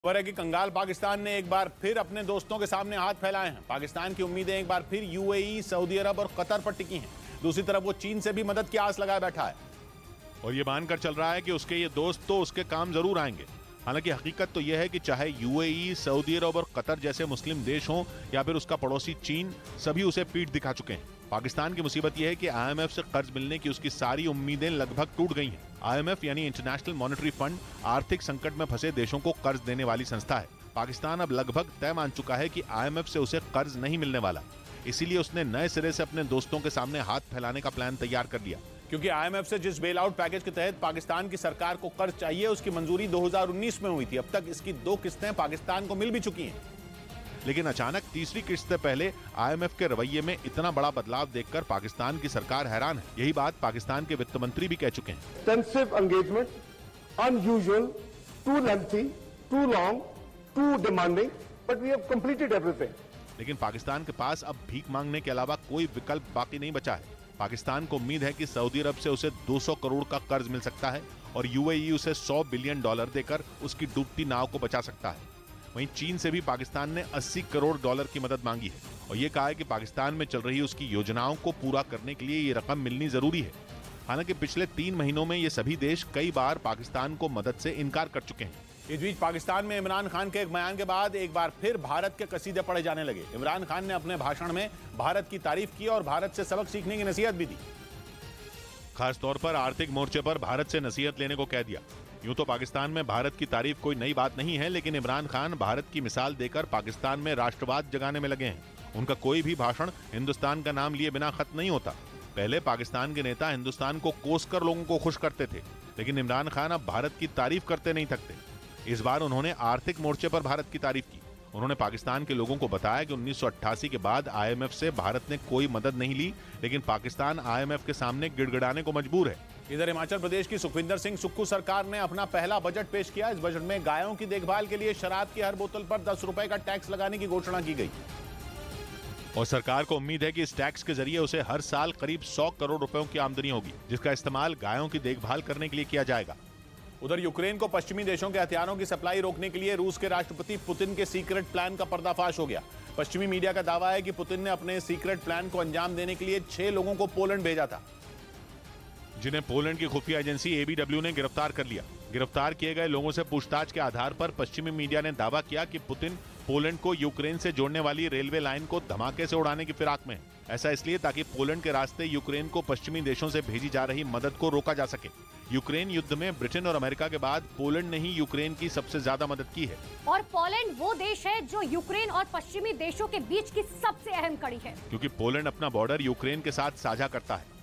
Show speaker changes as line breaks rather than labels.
खबर है कि कंगाल पाकिस्तान ने एक बार फिर अपने दोस्तों के सामने हाथ फैलाए हैं। पाकिस्तान की उम्मीदें एक बार फिर यूएई, सऊदी अरब और कतर पर टिकी हैं। दूसरी तरफ वो चीन से भी मदद की आस लगाए बैठा है और ये मानकर चल रहा है कि उसके ये दोस्त तो उसके काम जरूर आएंगे। हालांकि हकीकत तो यह है कि चाहे यूएई, सऊदी अरब और कतर जैसे मुस्लिम देश हों या फिर उसका पड़ोसी चीन, सभी उसे पीठ दिखा चुके हैं। पाकिस्तान की मुसीबत यह है कि आईएमएफ से कर्ज मिलने की उसकी सारी उम्मीदें लगभग टूट गई हैं। आईएमएफ यानी इंटरनेशनल मॉनेटरी फंड आर्थिक संकट में फंसे देशों को कर्ज देने वाली संस्था है। पाकिस्तान अब लगभग तय मान चुका है कि आईएमएफ से उसे कर्ज नहीं मिलने वाला, इसीलिए उसने नए सिरे से अपने दोस्तों के सामने हाथ फैलाने का प्लान तैयार कर लिया। क्योंकि आईएमएफ से जिस बेल आउट पैकेज के तहत पाकिस्तान की सरकार को कर्ज चाहिए, उसकी मंजूरी 2019 में हुई थी। अब तक इसकी 2 किस्तें पाकिस्तान को मिल भी चुकी हैं। लेकिन अचानक तीसरी किस्त से पहले आईएमएफ के रवैये में इतना बड़ा बदलाव देखकर पाकिस्तान की सरकार हैरान है। यही बात पाकिस्तान के वित्त मंत्री भी कह चुके हैं।
Extensive engagement, unusual, too lengthy, too long, too demanding, but we have completed everything.
लेकिन पाकिस्तान के पास अब भीख मांगने के अलावा कोई विकल्प बाकी नहीं बचा है। पाकिस्तान को उम्मीद है कि सऊदी अरब से उसे 200 करोड़ का कर्ज मिल सकता है और यूएई उसे $100 बिलियन देकर उसकी डूबती नाव को बचा सकता है। वहीं चीन से भी पाकिस्तान ने $80 करोड़ की मदद मांगी है और ये कहा है कि पाकिस्तान में चल रही उसकी योजनाओं को पूरा करने के लिए ये रकम मिलनी जरूरी है। हालांकि पिछले 3 महीनों में ये सभी देश कई बार पाकिस्तान को मदद से इनकार कर चुके हैं। इस बीच पाकिस्तान में इमरान खान के एक बयान के बाद एक बार फिर भारत के कसीदे पढ़े जाने लगे। इमरान खान ने अपने भाषण में भारत की तारीफ की और भारत से सबक सीखने की नसीहत भी दी। खासतौर पर आर्थिक मोर्चे पर भारत से नसीहत लेने को कह दिया। यूं तो पाकिस्तान में भारत की तारीफ कोई नई बात नहीं है, लेकिन इमरान खान भारत की मिसाल देकर पाकिस्तान में राष्ट्रवाद जगाने में लगे हैं। उनका कोई भी भाषण हिंदुस्तान का नाम लिए बिना खत्म नहीं होता। पहले पाकिस्तान के नेता हिंदुस्तान को कोसकर लोगों को खुश करते थे, लेकिन इमरान खान अब भारत की तारीफ करते नहीं थकते। इस बार उन्होंने आर्थिक मोर्चे पर भारत की तारीफ की। उन्होंने पाकिस्तान के लोगों को बताया कि 1988 के बाद आईएमएफ से भारत ने कोई मदद नहीं ली, लेकिन पाकिस्तान आईएमएफ के सामने गिड़गिड़ाने को मजबूर है। इधर हिमाचल प्रदेश की सुखविंदर सिंह सुक्खू सरकार ने अपना पहला बजट पेश किया। इस बजट में गायों की देखभाल के लिए शराब की हर बोतल पर 10 रुपए का टैक्स लगाने की घोषणा की गई और सरकार को उम्मीद है कि इस टैक्स के जरिए उसे हर साल करीब 100 करोड़ रुपयों की आमदनी होगी, जिसका इस्तेमाल गायों की देखभाल करने के लिए किया जाएगा। उधर यूक्रेन को पश्चिमी देशों के हथियारों की सप्लाई रोकने के लिए रूस के राष्ट्रपति पुतिन के सीक्रेट प्लान का पर्दाफाश हो गया। पश्चिमी मीडिया का दावा है कि पुतिन ने अपने सीक्रेट प्लान को अंजाम देने के लिए 6 लोगों को पोलैंड भेजा था, जिन्हें पोलैंड की खुफिया एजेंसी एबीडब्ल्यू ने गिरफ्तार कर लिया। गिरफ्तार किए गए लोगों से पूछताछ के आधार पर पश्चिमी मीडिया ने दावा किया कि पुतिन पोलैंड को यूक्रेन से जोड़ने वाली रेलवे लाइन को धमाके से उड़ाने की फिराक में है। ऐसा इसलिए ताकि पोलैंड के रास्ते यूक्रेन को पश्चिमी देशों से भेजी जा रही मदद को रोका जा सके। यूक्रेन युद्ध में ब्रिटेन और अमेरिका के बाद पोलैंड ने ही यूक्रेन की सबसे ज्यादा मदद की है
और पोलैंड वो देश है जो यूक्रेन और पश्चिमी देशों के बीच की सबसे अहम कड़ी है,
क्योंकि पोलैंड अपना बॉर्डर यूक्रेन के साथ साझा करता है।